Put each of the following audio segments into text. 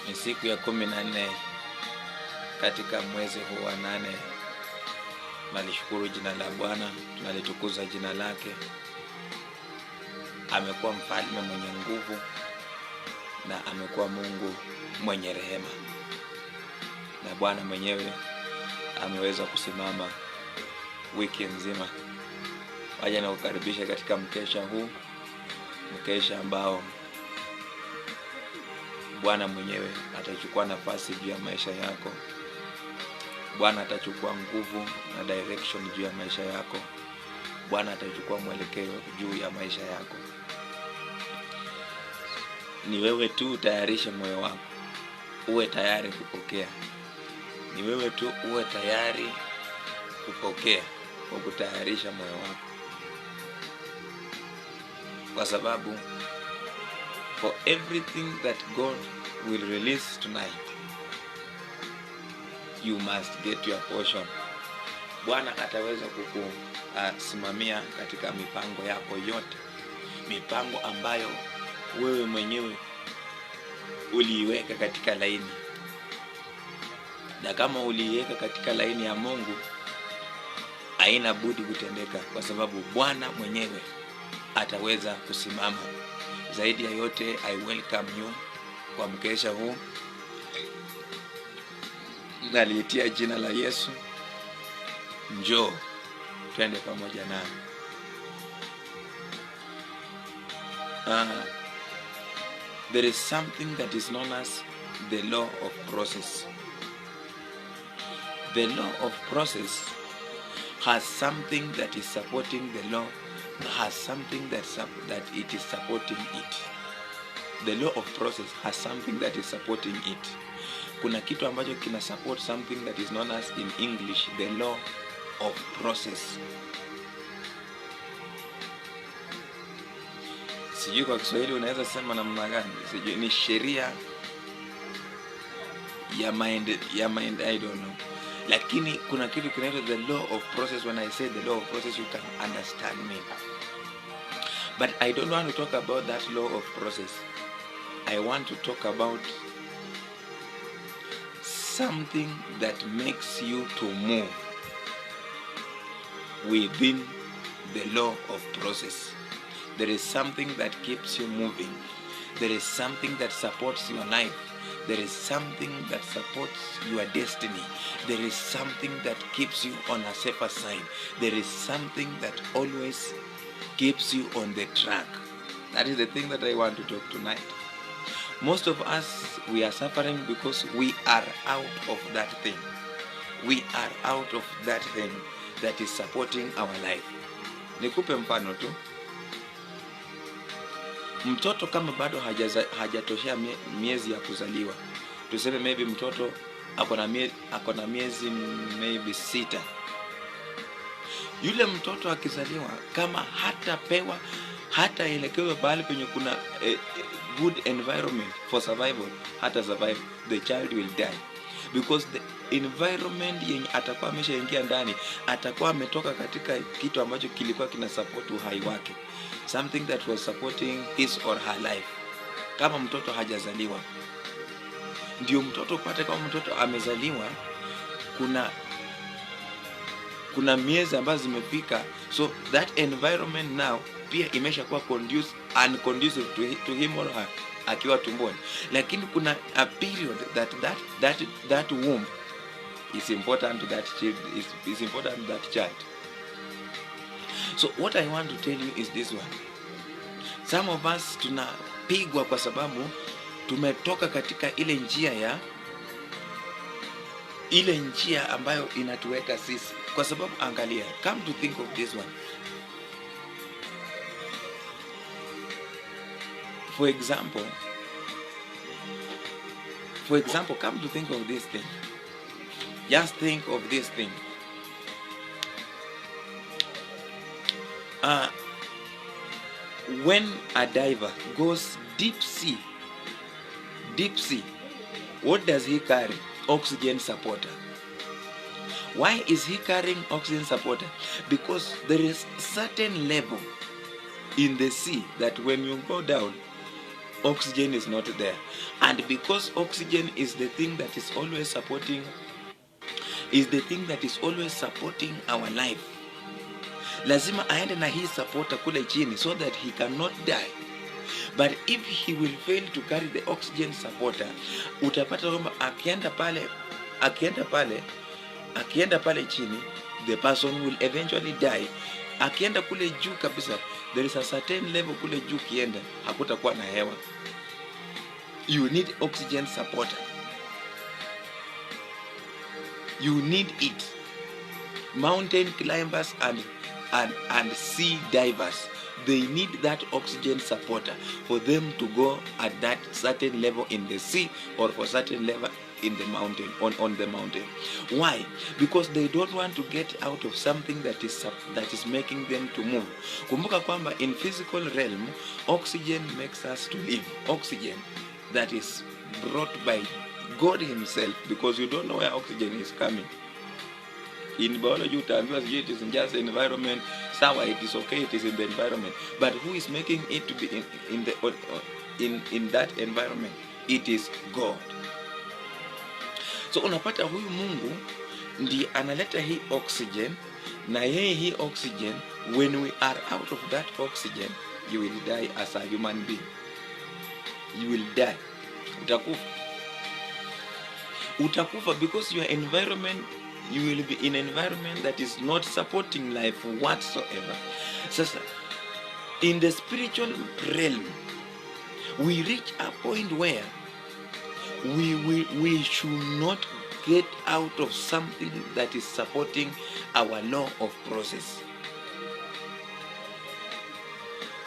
Ni siku ya 14 katika mwezi huu wa 8. Nalishukuru jina la Bwana, tunalitukuza jina lake. Amekuwa mfalme mwenye nguvu na amekuwa Mungu mwenye rehema, na Bwana mwenyewe ameweza kusimama wiki nzima. Waje na kukaribisha katika mkesha huu, mkesha ambao Bwana mwenyewe atachukua nafasi juu ya maisha yako. Bwana atachukua nguvu na direction juu ya maisha yako. Bwana atachukua mwelekeo juu ya maisha yako. Ni wewe tu utayarishe moyo wako, uwe tayari kupokea. Ni wewe tu uwe tayari kupokea, kwa kutayarisha moyo wako, kwa sababu for everything that God will release tonight, you must get your portion. Bwana ataweza kukusimamia katika mipango yako yote, mipango ambayo wewe mwenyewe uliiweka katika laini. Na kama uliiweka katika laini ya Mungu, haina budi kutendeka, kwa sababu Bwana mwenyewe ataweza kusimama. Zaidi ya yote, I welcome you kwa mkesha huu. Naliitia jina la Yesu. Njoo twende pamoja naye. There is something that is known as the law of process. The law of process has something that is supporting the law, has something that it is supporting it. The law of process has something that is supporting it. Kuna kitu ambacho kina support something that is known as in English the law of process. Sijui kwa Kiswahili unaweza sema namna gani. Sijui ni sheria ya mind, I don't know. Lakini kuna kitu kinaitwa the law of process. When I say the law of process, you can understand me. But I don't want to talk about that law of process. I want to talk about something that makes you to move within the law of process. There is something that keeps you moving. There is something that supports your life. There is something that supports your destiny. There is something that keeps you on a safer side. There is something that always keeps you on the track. That is the thing that I want to talk tonight. Most of us, we are suffering because we are out of that thing. We are out of that thing that is supporting our life. Nikupe mfano tu. Mtoto kama bado hajatoshea miezi ya kuzaliwa, tuseme maybe mtoto ako na miezi maybe 6. Yule mtoto akizaliwa, kama hataelekewa bahali penye kuna good environment for survival, hata survive, the child will die. Because the environment yenye atakuwa ameshaingia ndani, atakuwa ametoka katika kitu ambacho kilikuwa kina support uhai wake, something that was supporting his or her life. Kama mtoto hajazaliwa, ndio mtoto upate kama mtoto amezaliwa, kuna miezi ambazo zimefika, so that environment now pia imeshakuwa unconducive to him or her akiwa tumboni. Lakini kuna a period that womb is important to that child, is important to that child. So what I want to tell you is this one. Some of us tunapigwa kwa sababu tumetoka katika ile njia ambayo inatuweka sisi. Kwa sababu angalia, come to think of this one. For example, come to think of this thing. Just think of this thing. When a diver goes deep sea, what does he carry? Oxygen supporter. Why is he carrying oxygen supporter? Because there is certain level in the sea that when you go down, oxygen is not there. And because oxygen is the thing that is always supporting, our life, lazima aende na hii supporter kule chini so that he cannot die. But if he will fail to carry the oxygen supporter, utapata kwamba akienda pale chini, the person will eventually die. Akienda kule juu kabisa, there is a certain level kule juu kienda, hakutakuwa na hewa. You need oxygen supporter. You need it. Mountain climbers and sea divers, they need that oxygen supporter for them to go at that certain level in the sea or for certain level in the mountain, on the mountain. Why? Because they don't want to get out of something that is making them to move. Kumbuka kwamba in physical realm, oxygen makes us to live. Oxygen that is brought by God himself, because you don't know where oxygen is coming. In biology, it is in just the environment. Sawa, it is okay, it is in the environment. But who is making it to be in that environment? It is God. So unapata huyu Mungu ndiye analeta hii oxygen, na yeye hii oxygen, when we are out of that oxygen, you will die as a human being. You will die. Utakufa because your environment, you will be in an environment that is not supporting life whatsoever. Sasa, in the spiritual realm, we reach a point where we should not get out of something that is supporting our law of process.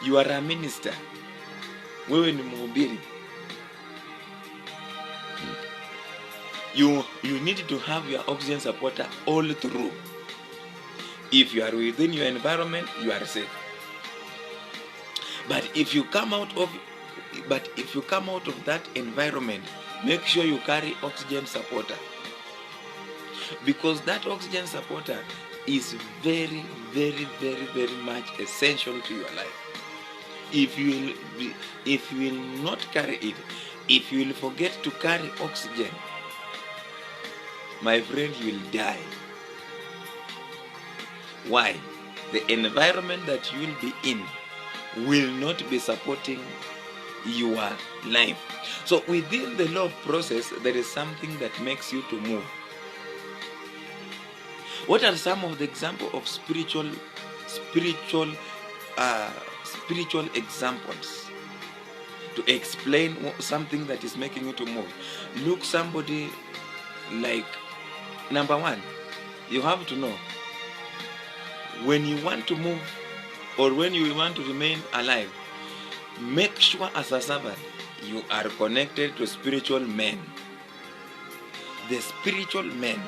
You are a minister. Wewe ni mhubiri. You need to have your oxygen supporter all through. If you are within your environment, you are safe. But if you come out of that environment, make sure you carry oxygen supporter, because that oxygen supporter is very, very, very, very much essential to your life. If you will not carry it, if you will forget to carry oxygen, my friend, you will die. Why? The environment that you will be in will not be supporting your life. So within the law of process, there is something that makes you to move. What are some of the examples of spiritual examples to explain something that is making you to move? Look, somebody like, number one, you have to know, when you want to move or when you want to remain alive, make sure as a servant you are connected to spiritual men. The spiritual men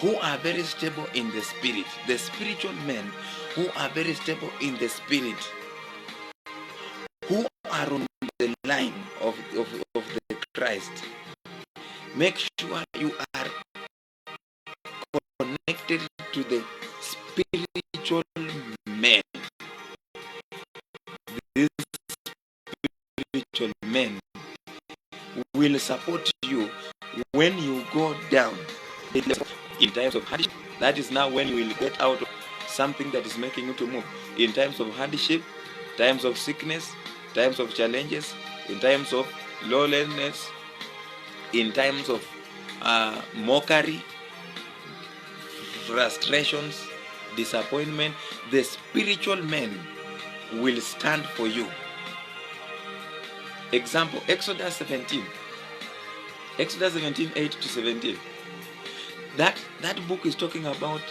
who are very stable in the spirit. The spiritual men who are very stable in the spirit, who are on the line of the Christ. Make sure you are connected to the spiritual men. These spiritual men will support you when you go down in times of hardship. That is now when you will get out of something that is making you to move. In times of hardship, times of sickness, times of challenges, in times of lowliness, in times of mockery, frustrations, disappointment, the spiritual men will stand for you. Example, Exodus 17, 8 to 17. That book is talking about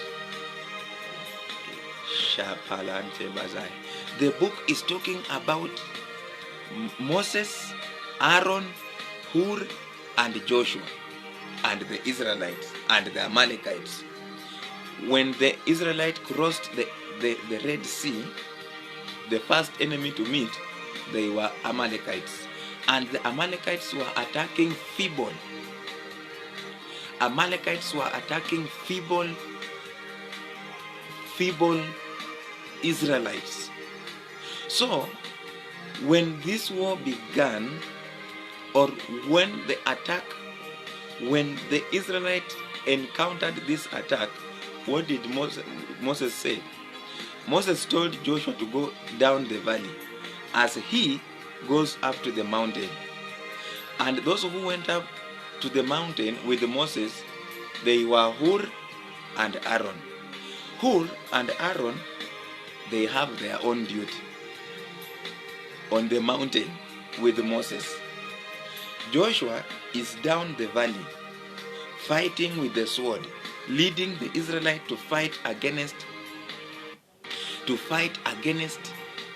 Shapalante Bazai. The book is talking about Moses, Aaron, Hur, and Joshua, and the Israelites and the Amalekites. When the Israelites crossed the Red Sea, the first enemy to meet, they were Amalekites. And the Amalekites were attacking feeble. Amalekites were attacking feeble Israelites. So When this war began, or when the Israelites encountered this attack, what did Moses say? Moses told Joshua to go down the valley as he goes up to the mountain. And those who went up to the mountain with Moses, they were Hur and Aaron. Hur and Aaron, they have their own duty on the mountain with Moses. Joshua is down the valley fighting with the sword, leading the Israelites to fight against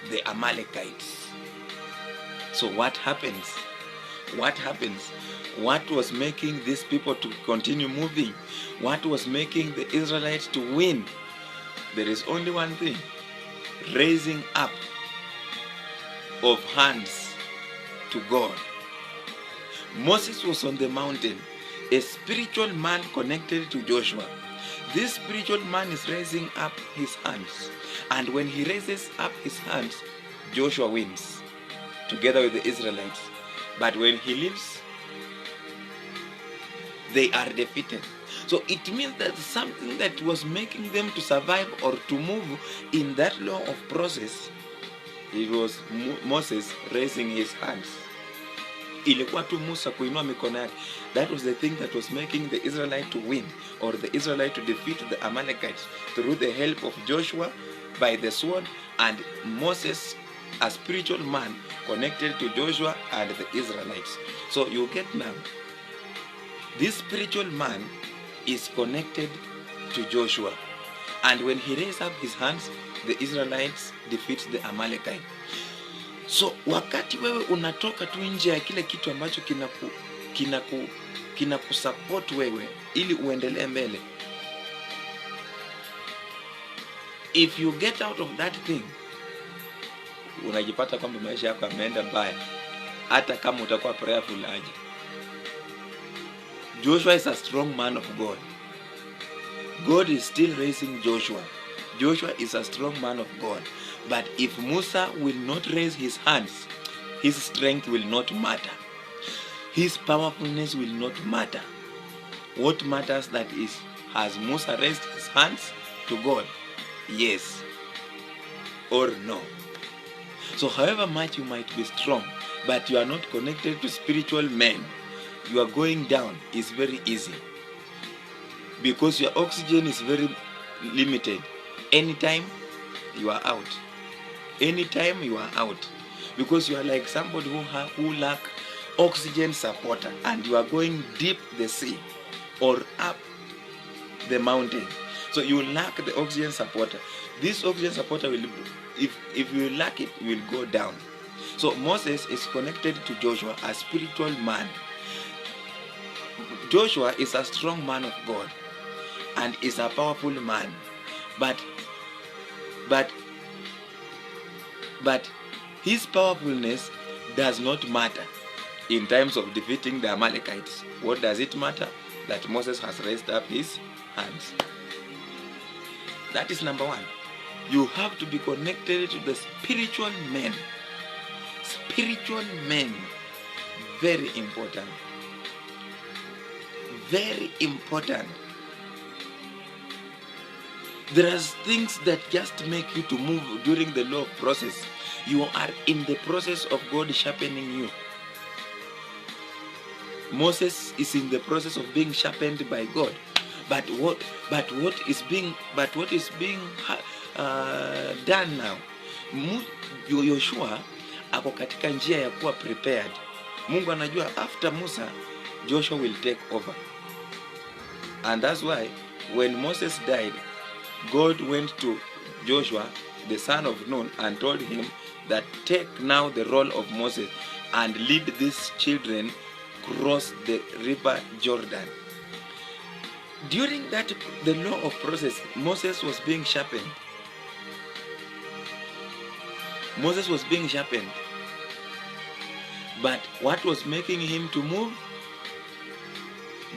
the Amalekites. So what happens? What was making these people to continue moving? What was making the Israelites to win? There is only one thing: raising up of hands to God. Moses was on the mountain, a spiritual man connected to Joshua. This spiritual man is raising up his hands, and when he raises up his hands, Joshua wins together with the Israelites. But when he leaves, they are defeated. So it means that something that was making them to survive or to move in that law of process, it was Moses raising his hands. Ilikuwa tu Musa kuinua mikono yake. That was the thing that was making the Israelite to win, or the Israelite to defeat the Amalekites, through the help of Joshua by the sword, and Moses, a spiritual man connected to Joshua and the Israelites. So you get now, this spiritual man is connected to Joshua, and when he raised up his hands, the Israelites defeat the Amalekite. So wakati wewe unatoka tu nje ya kile kitu ambacho kina kusupport wewe ili uendelee mbele, if you get out of that thing, unajipata kwamba maisha yako yameenda mbaya, hata kama utakuwa prayerful aje. Joshua is a strong man of God. God is still raising Joshua. Joshua is a strong man of God. But if Musa will not raise his hands, his strength will not matter. His powerfulness will not matter. What matters that is, has Musa raised his hands to God? Yes or no? So however much you might be strong, but you are not connected to spiritual men, you are going down is very easy, because your oxygen is very limited. Anytime you are out. Anytime you are out, because you are like somebody who lack oxygen supporter, and you are going deep the sea or up the mountain. So you lack the oxygen supporter. This oxygen supporter will, if you lack it, you will go down. So Moses is connected to Joshua, a spiritual man. Joshua is a strong man of God and is a powerful man, but his powerfulness does not matter in terms of defeating the Amalekites. What does it matter? That Moses has raised up his hands. That is number one. You have to be connected to the spiritual men. Spiritual men. Very important. Very important. There are things that just make you to move during the law process. You are in the process of God sharpening you. Moses is in the process of being sharpened by God. But what is being done now? Yoshua ako katika njia ya kuwa prepared. Mungu anajua after Musa, Joshua will take over. And that's why when Moses died, God went to Joshua, the son of Nun, and told him that take now the role of Moses and lead these children cross the river Jordan. During that, the law of process, Moses was being sharpened. Moses was being sharpened. But what was making him to move?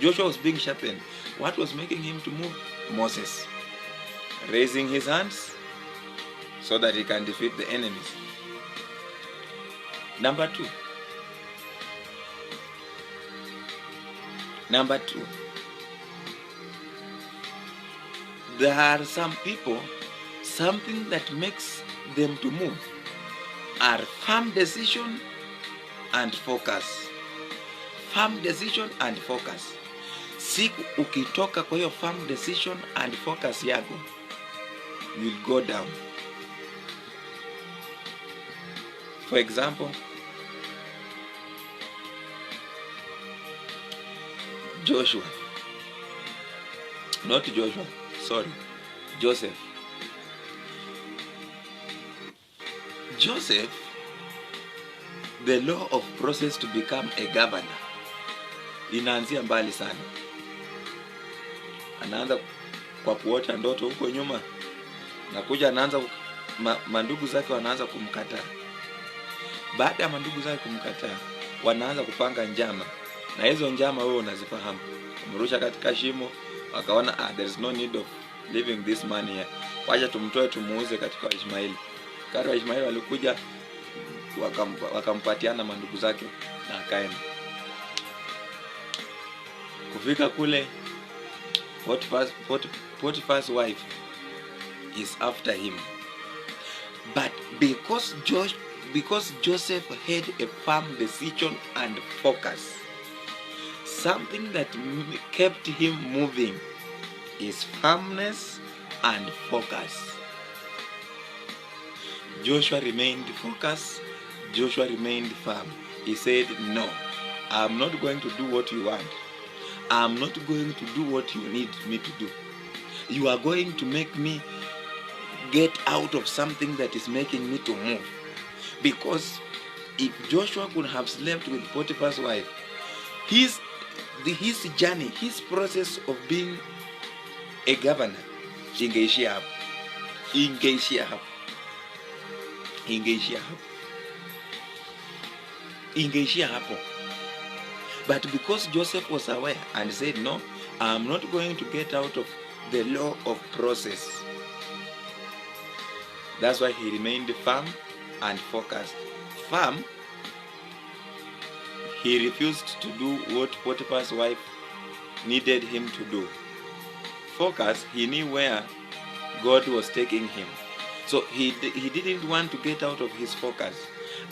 Joshua was being sharpened. What was making him to move? Moses. Raising his hands so that he can defeat the enemies. Number two, there are some people, something that makes them to move are firm decision and focus. Firm decision and focus. Siku ukitoka kwa hiyo firm decision and focus yako, you will go down. For example, Joseph. Joseph, the law of process to become a governor inaanzia mbali sana. Anaanza kwa kuota ndoto huko nyuma, nakuja anaanza mandugu zake wanaanza kumkataa. Baada ya mandugu zake kumkataa, wanaanza kupanga njama, na hizo njama wewe unazifahamu. Kumrusha katika shimo, wakaona there is no need of leaving this man here, wacha tumtoe tumuuze katika Ishmaeli. Karo wa Ishmaeli walikuja wakampatiana mandugu zake na akaenda. Kufika kule, Potiphar's wife is after him, but because Joseph had a firm decision and focus, something that kept him moving is firmness and focus. Joshua remained focused. Joshua remained firm. He said, no, I'm not going to do what you want. I'm not going to do what you need me to do. You are going to make me get out of something that is making me to move. Because if Joshua could have slept with Potiphar's wife, his journey, his process of being a governor, ingeishia hapo. But because Joseph was aware and said, no, I'm not going to get out of the law of process, that's why he remained firm and focused. Firm, he refused to do what Potiphar's wife needed him to do. Focus, he knew where God was taking him. So he didn't want to get out of his focus,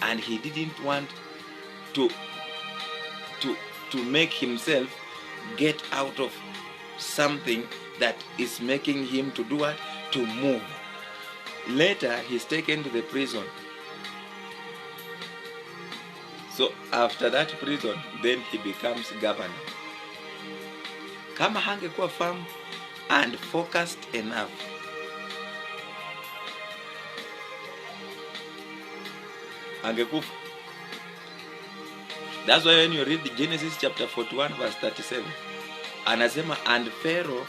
and he didn't want to make himself get out of something that is making him to do what? To move. Later, he's taken to the prison. So after that prison, then he becomes governor. Kama hangekuwa firm and focused enough, angekufa. That's why when you read Genesis chapter 41 verse 37, anasema, and Pharaoh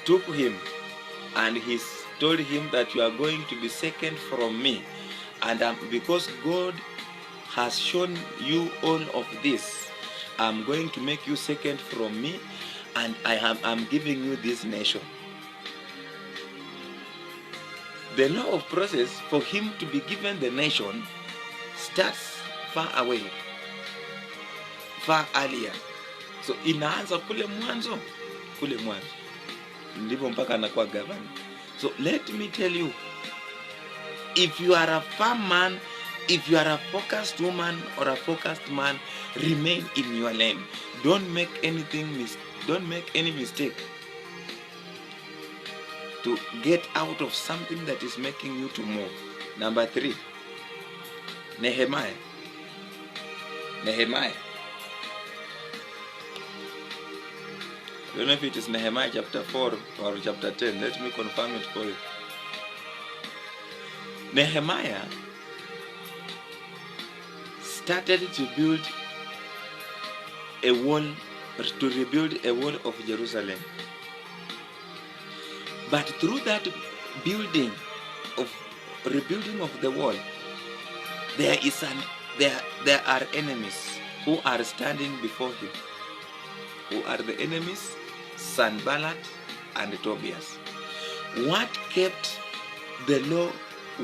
took him and he told him that you are going to be second from me, and because God has shown you all of this, I'm going to make you second from me, and I'm giving you this nation. The law of process for him to be given the nation starts far away, far earlier. So inaanza kule mwanzo ndipo mpaka anakuwa governor. So let me tell you, if you are a firm man, if you are a focused woman or a focused man, remain in your lane. Don't make any mistake to get out of something that is making you to move. Number 3, Nehemiah. I don't know if it is Nehemiah chapter 4 or chapter 10. Let me confirm it for you. Nehemiah started to build a wall, to rebuild a wall of Jerusalem. But through that rebuilding of the wall, there are enemies who are standing before him. Who are the enemies? Sanballat and Tobias. What kept the law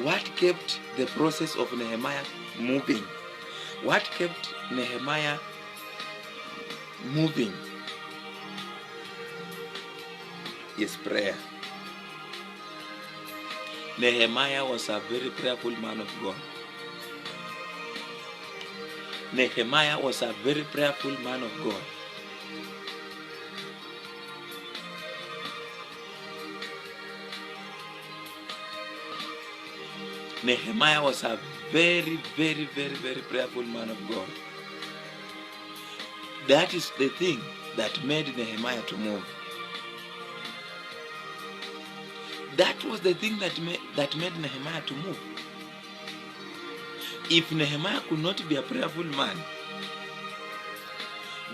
What kept the process of Nehemiah moving? What kept Nehemiah moving? Is prayer. Nehemiah was a very prayerful man of God. Nehemiah was a very prayerful man of God. Nehemiah was a very, very, very, very prayerful man of God. That is the thing that made Nehemiah to move. That was the thing that made Nehemiah to move. If Nehemiah could not be a prayerful man,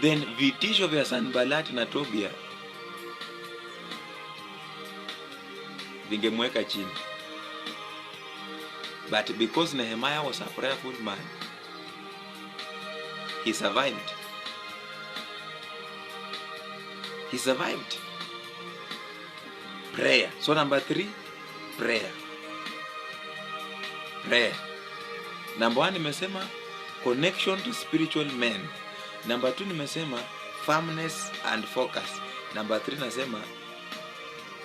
then vitisho vya Sanbalati na Tobia vingemweka chini. But because Nehemiah was a prayerful man, he survived. He survived. Prayer. So number 3, prayer. Prayer. Number 1 nimesema connection to spiritual men. Number 2 nimesema firmness and focus. Number 3 nasema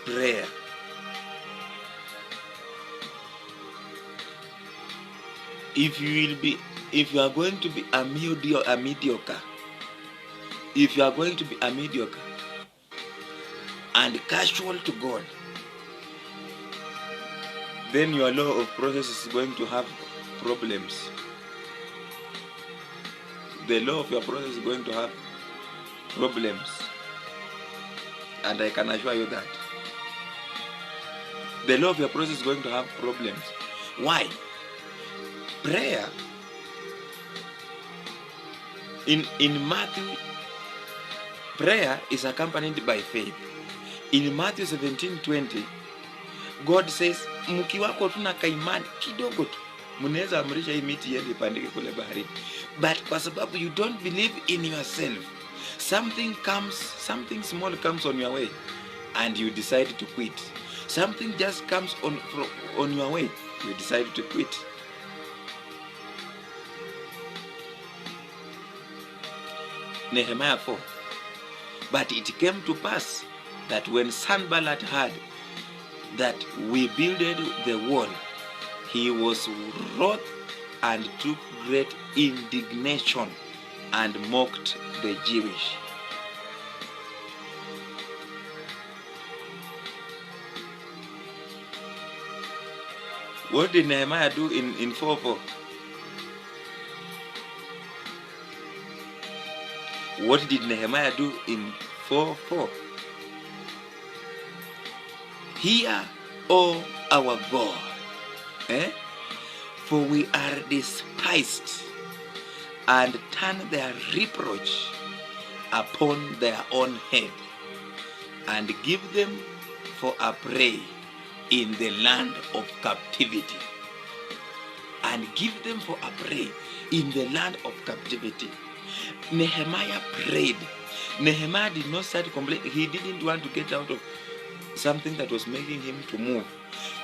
prayer. If you are going to be a mediocre, if you are going to be a mediocre and casual to God, then your law of process is going to have problems. The law of your process is going to have problems. And I can assure you that. The law of your process is going to have problems. Why? Prayer in Matthew, prayer is accompanied by faith. In Matthew 17:20, God says, mkiwako tuna kaimani kidogo tu, mnaweza amrisha hii miti iende ipandike kule baharini. But kwa sababu you don't believe in yourself, something small comes on your way and you decide to quit. Something just comes on your way, you decide to quit. Nehemiah 4. But it came to pass that when Sanballat heard that we builded the wall, he was wroth and took great indignation and mocked the Jewish. What did Nehemiah do in 4:4? What did Nehemiah do in 4:4? Hear, O our God, for we are despised, and turn their reproach upon their own head, and give them for a prey in the land of captivity. And give them for a prey in the land of captivity. Nehemiah prayed. Nehemiah did not start complaining. He didn't want to get out of something that was making him to move.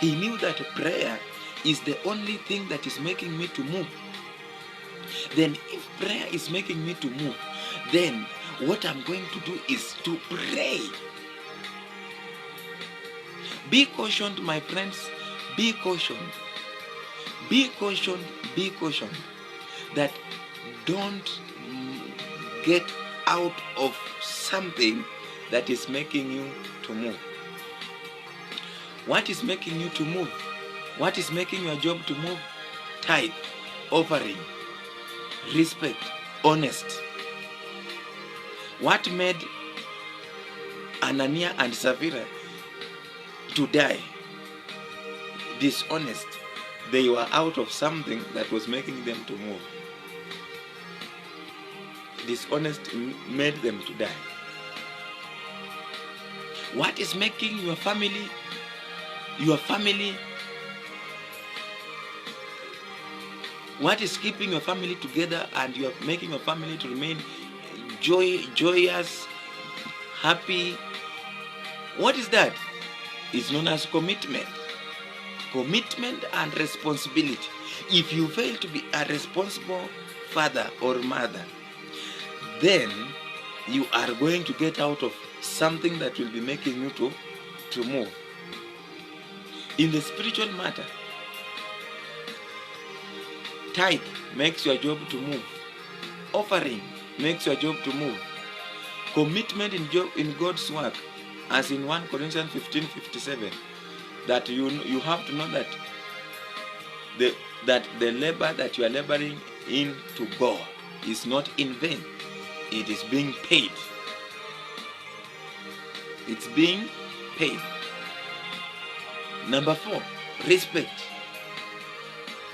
He knew that prayer is the only thing that is making me to move. Then if prayer is making me to move, then what I'm going to do is to pray. Be cautioned, my friends. Be cautioned. Be cautioned. Be cautioned that don't get out of something that is making you to move. What is making you to move? What is making your job to move? Tithe, offering, respect, honest. What made Ananias and Sapphira to die? Dishonest. They were out of something that was making them to move. Dishonest made them to die. What is making your family, what is keeping your family together and you are making your family to remain joyous, happy? What is that? It's known as commitment. commitment and responsibility. If you fail to be a responsible father or mother, then you are going to get out of something that will be making you to move. In the spiritual matter, tithe makes your job to move. Offering makes your job to move. Commitment in God's work, as in 1 Corinthians 15:57, that you have to know that the labor that you are laboring in to God is not in vain. It is being paid. It's being paid. Number 4, respect.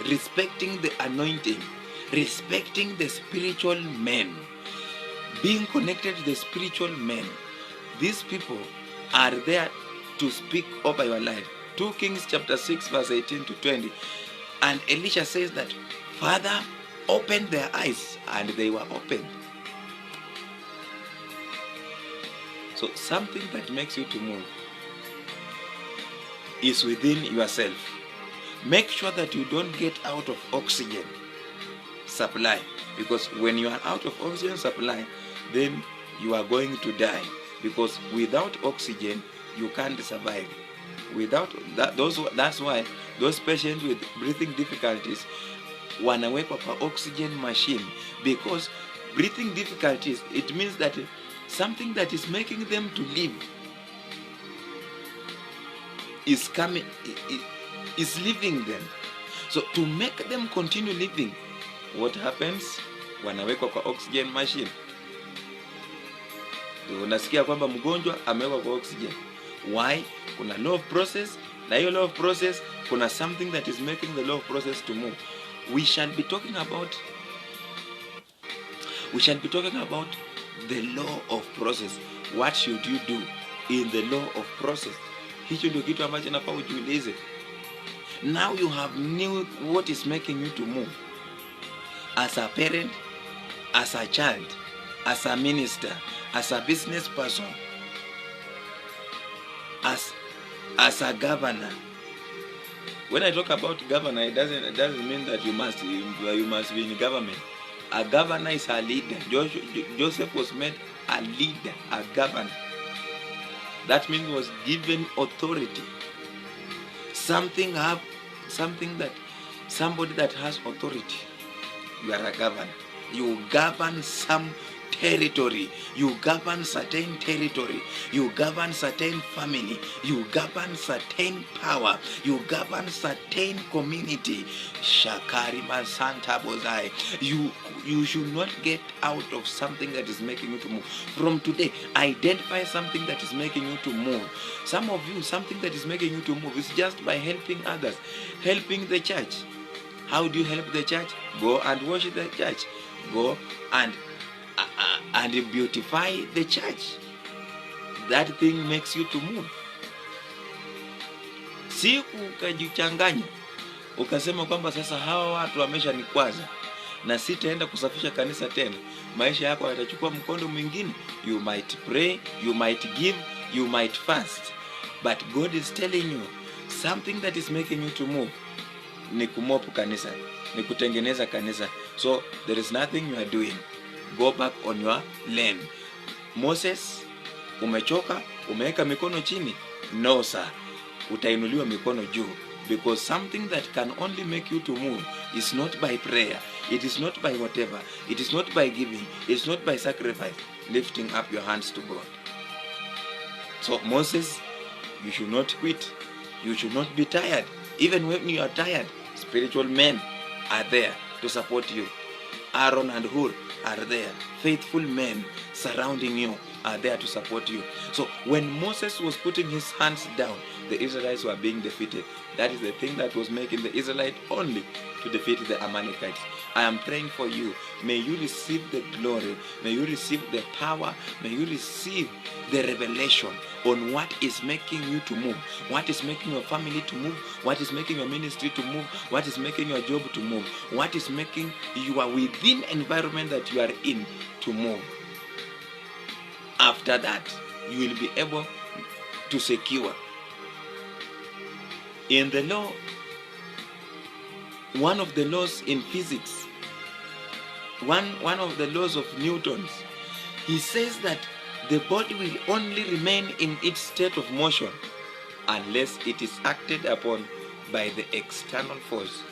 Respecting the anointing. Respecting the spiritual men. Being connected to the spiritual men. These people are there to speak over your life. 2 Kings chapter 6 verse 18 to 20. And Elisha says that, Father, open their eyes, and they were opened. So something that makes you to move is within yourself. Make sure that you don't get out of oxygen supply, because when you are out of oxygen supply, then you are going to die, because without oxygen you can't survive. Without that, that's why those patients with breathing difficulties wanawekwa kwa oxygen machine, because breathing difficulties, it means that something that is making them to live is leaving them. So to make them continue living, what happens? Wanawekwa kwa oxygen machine. Unasikia kwamba mgonjwa amewekwa kwa oxygen. Why? Kuna law of process, na hiyo law of process kuna something that is making the law of process to move. We shall be talking about the law of process. What should you do in the law of process? Hicho ndio kitu ambacho nafaa ujiulize. Now you have knew what is making you to move. As a parent, as a child, as a minister, as a business person, as a governor. When I talk about governor, it doesn't mean that you must be in government. A governor is a leader. Joseph was made a leader, a governor. That means he was given authority. Somebody that has authority. You are a governor. You govern some territory. You govern certain territory. You govern certain family. You govern certain power. You govern certain community. Shakari Santa Bozai. You should not get out of something that is making you to move. From today, identify something that is making you to move. Some of you, something that is making you to move is just by helping others, helping the church. How do you help the church? Go and worship the church. Go and beautify the church. That thing makes you to move. Si ukajichanganya ukasema kwamba sasa hawa watu wameshanikwaza na sitaenda kusafisha kanisa tena, maisha yako yatachukua mkondo mwingine. You might pray, you might give, you might fast, but God is telling you something that is making you to move ni kumopu kanisa, ni kutengeneza kanisa. So there is nothing you are doing. Go back on your lane. Moses, umechoka, umeweka mikono chini? No sir, utainuliwa mikono juu, because something that can only make you to move is not by prayer, it is not by whatever, it is not by giving, it is not by sacrifice, lifting up your hands to God. So Moses, you should not quit, you should not be tired. Even when you are tired, spiritual men are there to support you. Aaron and Hur are there. Faithful men surrounding you are there to support you. So when Moses was putting his hands down, the Israelites were being defeated. That is the thing that was making the Israelites only to defeat the Amalekites. I am praying for you. May you receive the glory. May you receive the power. May you receive the revelation on what is making you to move, what is making your family to move, what is making your ministry to move, what is making your job to move, what is making you are within environment that you are in to move. After that, you will be able to secure. In the law one of the laws in physics, one of the laws of Newton's. He says that the body will only remain in its state of motion unless it is acted upon by the external force.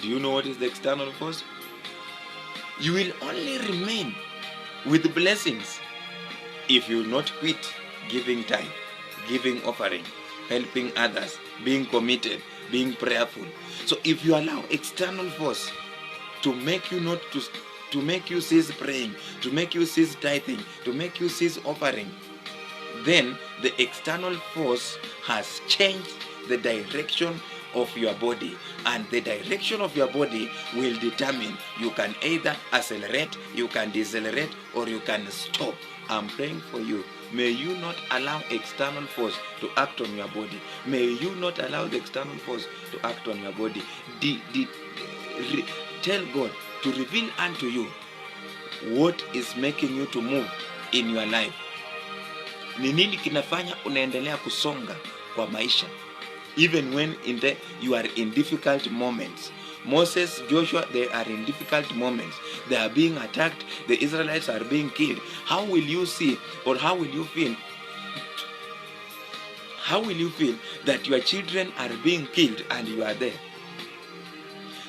Do you know what is the external force? You will only remain with blessings if you will not quit giving time, giving offering, helping others, being committed, being prayerful. So if you allow external force to make you not to make you cease praying, to make you cease tithing, to make you cease offering, then the external force has changed the direction of your body, and the direction of your body will determine you can either accelerate, you can decelerate, or you can stop. I'm praying for you. May you not allow external force to act on your body. May you not allow the external force to act on your body. Tell God to reveal unto you what is making you to move in your life. Ni nini kinafanya unaendelea kusonga kwa maisha even when you are in difficult moments? Moses, Joshua, they are in difficult moments. They are being attacked. The Israelites are being killed. How will you see, or how will you feel? How will you feel that your children are being killed and you are there?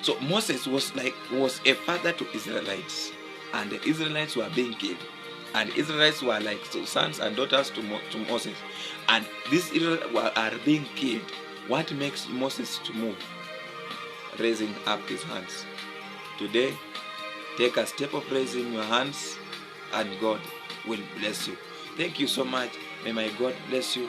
So Moses was a father to Israelites, and the Israelites were being killed, and Israelites were like sons and daughters to Moses, and these Israelites are being killed. What makes Moses to move? Raising up his hands. Today, take a step of raising your hands, and God will bless you. Thank you so much. May my God bless you.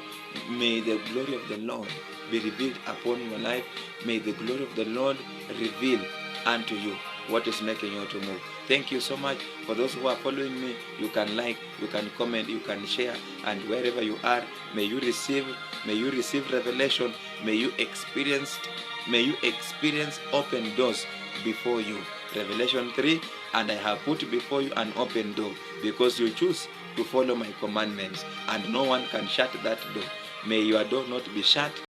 May the glory of the Lord be revealed upon your life. May the glory of the Lord reveal unto you what is making you to move. Thank you so much. For those who are following me, you can like, you can comment, you can share, and wherever you are, may you receive revelation. May you experience open doors before you. Revelation 3, and I have put before you an open door, because you choose to follow my commandments, and no one can shut that door. May your door not be shut.